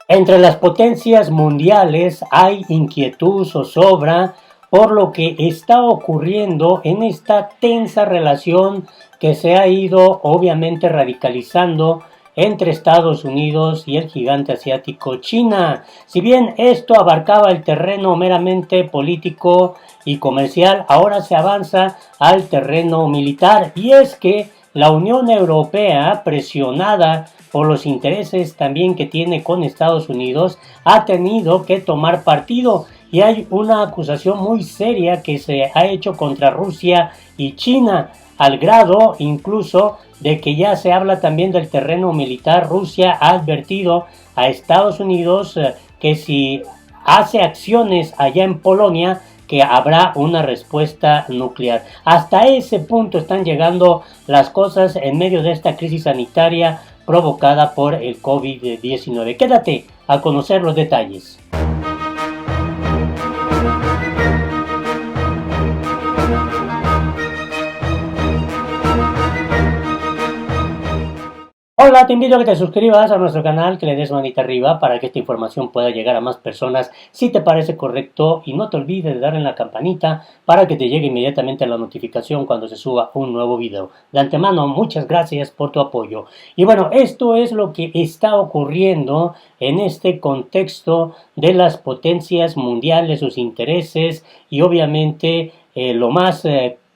Entre las potencias mundiales hay inquietud, zozobra por lo que está ocurriendo en esta tensa relación que se ha ido obviamente radicalizando entre Estados Unidos y el gigante asiático China. Si bien esto abarcaba el terreno meramente político y comercial, ahora se avanza al terreno militar, y es que la Unión Europea, presionada por los intereses también que tiene con Estados Unidos, ha tenido que tomar partido, y hay una acusación muy seria que se ha hecho contra Rusia y China, al grado incluso de que ya se habla también del terreno militar. Rusia ha advertido a Estados Unidos que si hace acciones allá en Polonia, que habrá una respuesta nuclear. Hasta ese punto están llegando las cosas en medio de esta crisis sanitaria provocada por el COVID-19. Quédate a conocer los detalles. Hola, te invito a que te suscribas a nuestro canal, que le des manita arriba para que esta información pueda llegar a más personas si te parece correcto, y no te olvides de darle en la campanita para que te llegue inmediatamente la notificación cuando se suba un nuevo video. De antemano, muchas gracias por tu apoyo. Y bueno, esto es lo que está ocurriendo en este contexto de las potencias mundiales, sus intereses, y obviamente lo más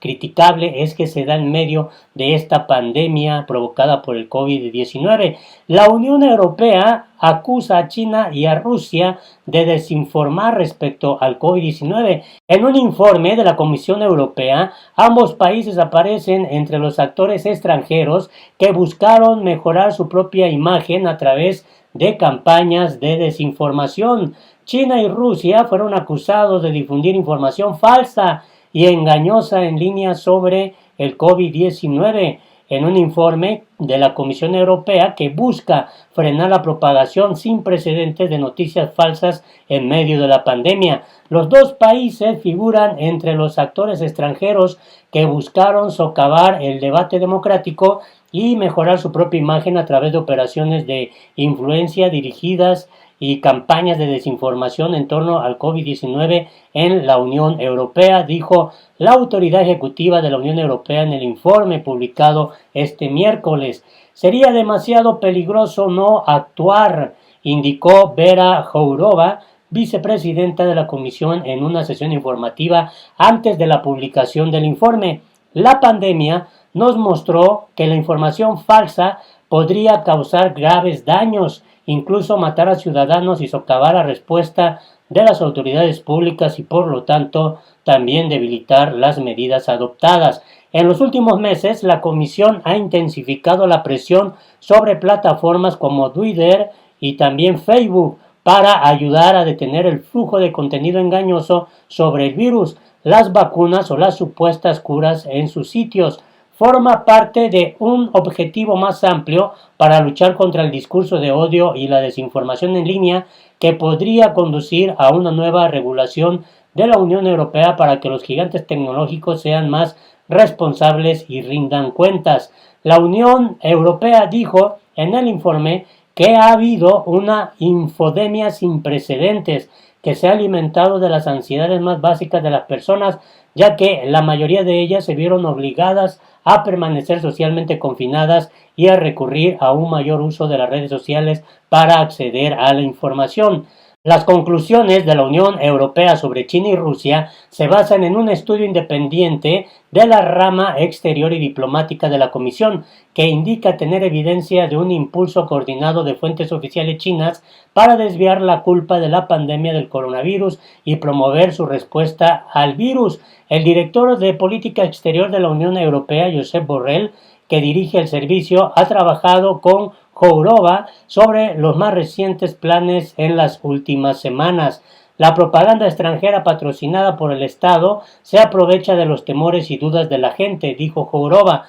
criticable es que se da en medio de esta pandemia provocada por el COVID-19. La Unión Europea acusa a China y a Rusia de desinformar respecto al COVID-19. En un informe de la Comisión Europea, ambos países aparecen entre los actores extranjeros que buscaron mejorar su propia imagen a través de campañas de desinformación. China y Rusia fueron acusados de difundir información falsa y engañosa en línea sobre el COVID-19, en un informe de la Comisión Europea que busca frenar la propagación sin precedentes de noticias falsas en medio de la pandemia. Los dos países figuran entre los actores extranjeros que buscaron socavar el debate democrático y mejorar su propia imagen a través de operaciones de influencia dirigidas y campañas de desinformación en torno al COVID-19 en la Unión Europea, dijo la autoridad ejecutiva de la Unión Europea en el informe publicado este miércoles. Sería demasiado peligroso no actuar, indicó Vera Jourova, vicepresidenta de la Comisión, en una sesión informativa antes de la publicación del informe. La pandemia nos mostró que la información falsa podría causar graves daños, incluso matar a ciudadanos y socavar la respuesta de las autoridades públicas, y por lo tanto también debilitar las medidas adoptadas. En los últimos meses, la Comisión ha intensificado la presión sobre plataformas como Twitter y también Facebook para ayudar a detener el flujo de contenido engañoso sobre el virus, las vacunas o las supuestas curas en sus sitios. Forma parte de un objetivo más amplio para luchar contra el discurso de odio y la desinformación en línea, que podría conducir a una nueva regulación de la Unión Europea para que los gigantes tecnológicos sean más responsables y rindan cuentas. La Unión Europea dijo en el informe que ha habido una infodemia sin precedentes que se ha alimentado de las ansiedades más básicas de las personas, ya que la mayoría de ellas se vieron obligadas a permanecer socialmente confinadas y a recurrir a un mayor uso de las redes sociales para acceder a la información. Las conclusiones de la Unión Europea sobre China y Rusia se basan en un estudio independiente de la rama exterior y diplomática de la Comisión, que indica tener evidencia de un impulso coordinado de fuentes oficiales chinas para desviar la culpa de la pandemia del coronavirus y promover su respuesta al virus. El director de Política Exterior de la Unión Europea, Josep Borrell, que dirige el servicio, ha trabajado con Jourova sobre los más recientes planes en las últimas semanas. La propaganda extranjera patrocinada por el Estado se aprovecha de los temores y dudas de la gente, dijo Jourova.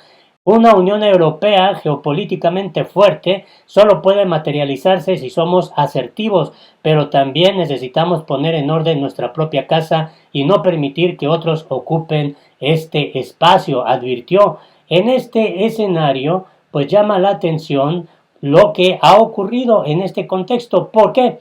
Una Unión Europea geopolíticamente fuerte solo puede materializarse si somos asertivos, pero también necesitamos poner en orden nuestra propia casa y no permitir que otros ocupen este espacio, advirtió. En este escenario, pues llama la atención lo que ha ocurrido en este contexto. ¿Por qué?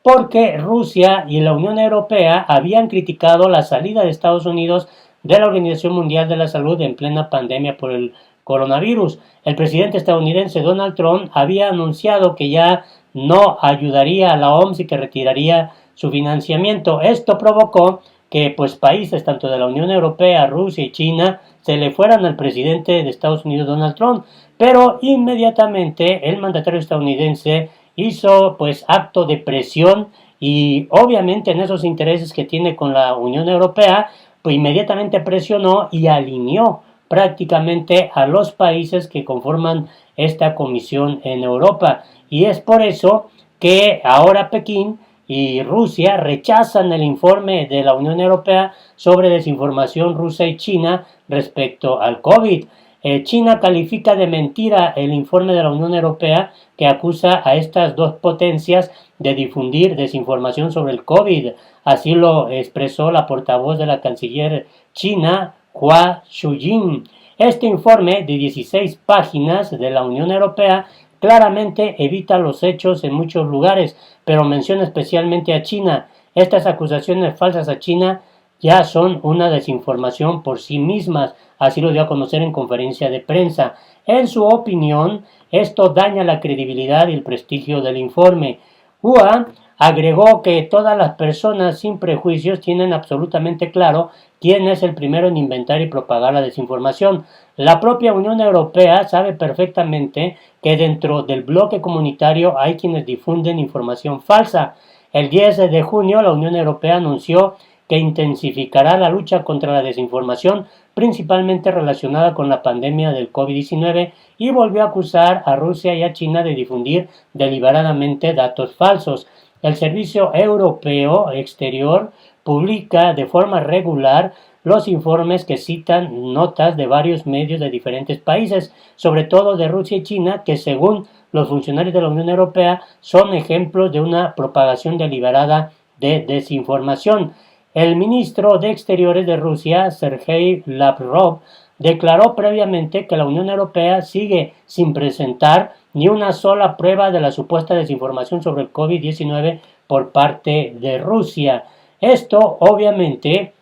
Porque Rusia y la Unión Europea habían criticado la salida de Estados Unidos de la Organización Mundial de la Salud en plena pandemia por el coronavirus. El presidente estadounidense Donald Trump había anunciado que ya no ayudaría a la OMS y que retiraría su financiamiento. Esto provocó que pues países tanto de la Unión Europea, Rusia y China se le fueran al presidente de Estados Unidos Donald Trump, pero inmediatamente el mandatario estadounidense hizo pues acto de presión y obviamente en esos intereses que tiene con la Unión Europea, pues inmediatamente presionó y alineó prácticamente a los países que conforman esta comisión en Europa. Y es por eso que ahora Pekín y Rusia rechazan el informe de la Unión Europea sobre desinformación rusa y China respecto al COVID. China califica de mentira el informe de la Unión Europea que acusa a estas dos potencias de difundir desinformación sobre el COVID. Así lo expresó la portavoz de la canciller china, Hua Chunying. Este informe de 16 páginas de la Unión Europea claramente evita los hechos en muchos lugares, pero menciona especialmente a China. Estas acusaciones falsas a China ya son una desinformación por sí mismas, así lo dio a conocer en conferencia de prensa. En su opinión, esto daña la credibilidad y el prestigio del informe. Hua agregó que todas las personas sin prejuicios tienen absolutamente claro quién es el primero en inventar y propagar la desinformación. La propia Unión Europea sabe perfectamente que dentro del bloque comunitario hay quienes difunden información falsa. El 10 de junio la Unión Europea anunció que intensificará la lucha contra la desinformación, principalmente relacionada con la pandemia del COVID-19, y volvió a acusar a Rusia y a China de difundir deliberadamente datos falsos. El Servicio Europeo Exterior publica de forma regular los informes que citan notas de varios medios de diferentes países, sobre todo de Rusia y China, que según los funcionarios de la Unión Europea son ejemplos de una propagación deliberada de desinformación. El ministro de Exteriores de Rusia, Sergei Lavrov, declaró previamente que la Unión Europea sigue sin presentar ni una sola prueba de la supuesta desinformación sobre el COVID-19 por parte de Rusia. Esto obviamente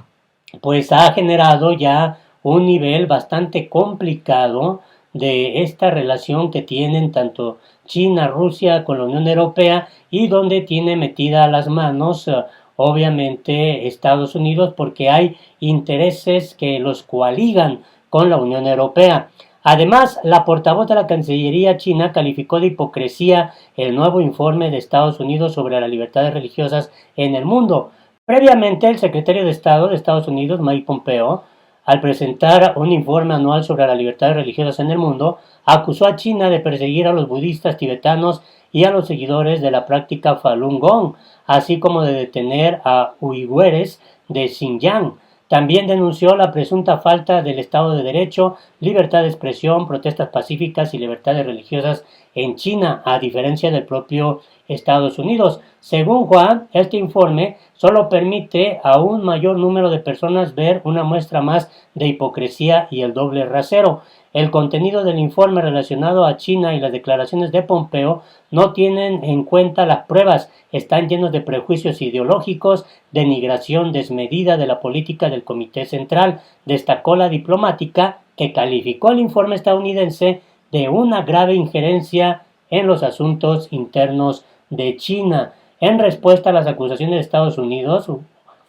pues ha generado ya un nivel bastante complicado de esta relación que tienen tanto China, Rusia con la Unión Europea y donde tiene metida las manos obviamente Estados Unidos porque hay intereses que los coaligan con la Unión Europea. Además, la portavoz de la Cancillería china calificó de hipocresía el nuevo informe de Estados Unidos sobre las libertades religiosas en el mundo. Previamente, el secretario de Estado de Estados Unidos, Mike Pompeo, al presentar un informe anual sobre las libertades religiosas en el mundo, acusó a China de perseguir a los budistas tibetanos y a los seguidores de la práctica Falun Gong, así como de detener a uigües de Xinjiang. También denunció la presunta falta del Estado de Derecho, libertad de expresión, protestas pacíficas y libertades religiosas en China, a diferencia del propio Estados Unidos. Según Juan, este informe solo permite a un mayor número de personas ver una muestra más de hipocresía y el doble rasero. El contenido del informe relacionado a China y las declaraciones de Pompeo no tienen en cuenta las pruebas, están llenos de prejuicios ideológicos, denigración desmedida de la política del Comité Central, destacó la diplomática que calificó el informe estadounidense de una grave injerencia en los asuntos internos de China. En respuesta a las acusaciones de Estados Unidos,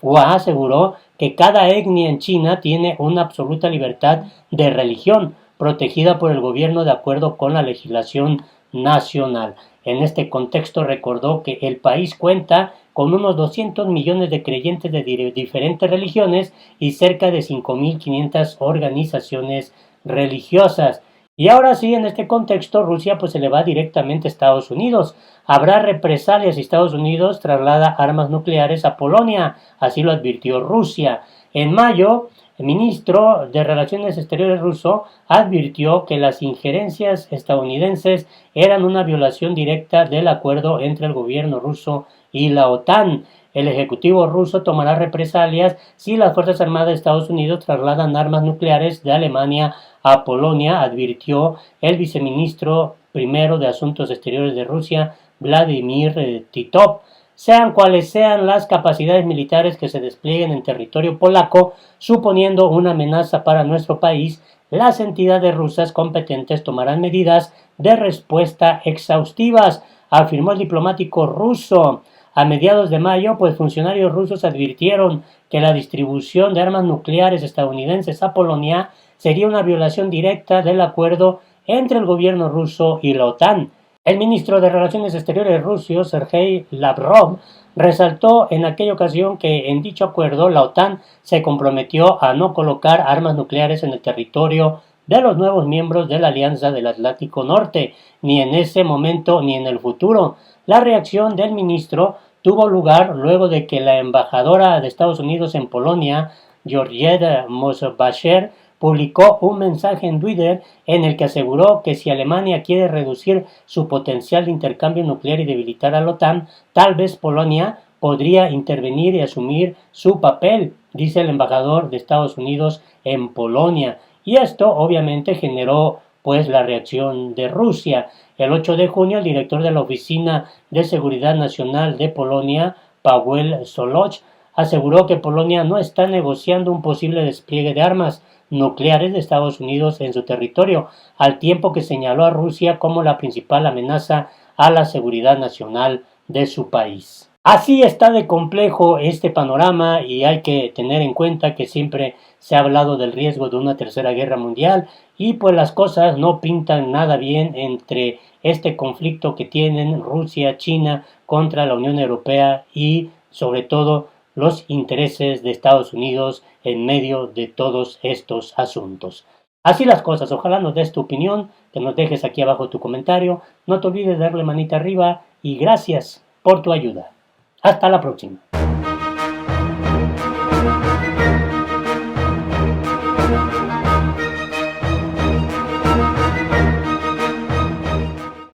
Hua aseguró que cada etnia en China tiene una absoluta libertad de religión, protegida por el gobierno de acuerdo con la legislación nacional. En este contexto recordó que el país cuenta con unos 200 millones de creyentes de diferentes religiones y cerca de 5.500 organizaciones religiosas. Y ahora sí, en este contexto, Rusia pues se le va directamente a Estados Unidos. Habrá represalias si Estados Unidos traslada armas nucleares a Polonia, así lo advirtió Rusia. En mayo, El ministro de Relaciones Exteriores ruso advirtió que las injerencias estadounidenses eran una violación directa del acuerdo entre el gobierno ruso y la OTAN. El ejecutivo ruso tomará represalias si las Fuerzas Armadas de Estados Unidos trasladan armas nucleares de Alemania a Polonia, advirtió el viceministro primero de Asuntos Exteriores de Rusia, Vladimir Titov. Sean cuales sean las capacidades militares que se desplieguen en territorio polaco, suponiendo una amenaza para nuestro país, las entidades rusas competentes tomarán medidas de respuesta exhaustivas, afirmó el diplomático ruso. A mediados de mayo, pues funcionarios rusos advirtieron que la distribución de armas nucleares estadounidenses a Polonia sería una violación directa del acuerdo entre el gobierno ruso y la OTAN. El ministro de Relaciones Exteriores ruso, Sergei Lavrov, resaltó en aquella ocasión que en dicho acuerdo la OTAN se comprometió a no colocar armas nucleares en el territorio de los nuevos miembros de la Alianza del Atlántico Norte, ni en ese momento ni en el futuro. La reacción del ministro tuvo lugar luego de que la embajadora de Estados Unidos en Polonia, Georgette Mosbacher, publicó un mensaje en Twitter en el que aseguró que si Alemania quiere reducir su potencial de intercambio nuclear y debilitar a la OTAN, tal vez Polonia podría intervenir y asumir su papel, dice el embajador de Estados Unidos en Polonia. Y esto obviamente generó pues la reacción de Rusia. El 8 de junio el director de la Oficina de Seguridad Nacional de Polonia, Paweł Soloch, aseguró que Polonia no está negociando un posible despliegue de armas nucleares de Estados Unidos en su territorio, al tiempo que señaló a Rusia como la principal amenaza a la seguridad nacional de su país. Así está de complejo este panorama y hay que tener en cuenta que siempre se ha hablado del riesgo de una tercera guerra mundial y pues las cosas no pintan nada bien entre este conflicto que tienen Rusia, China contra la Unión Europea y sobre todo los intereses de Estados Unidos en medio de todos estos asuntos. Así las cosas, ojalá nos des tu opinión, que nos dejes aquí abajo tu comentario, no te olvides de darle manita arriba y gracias por tu ayuda. Hasta la próxima.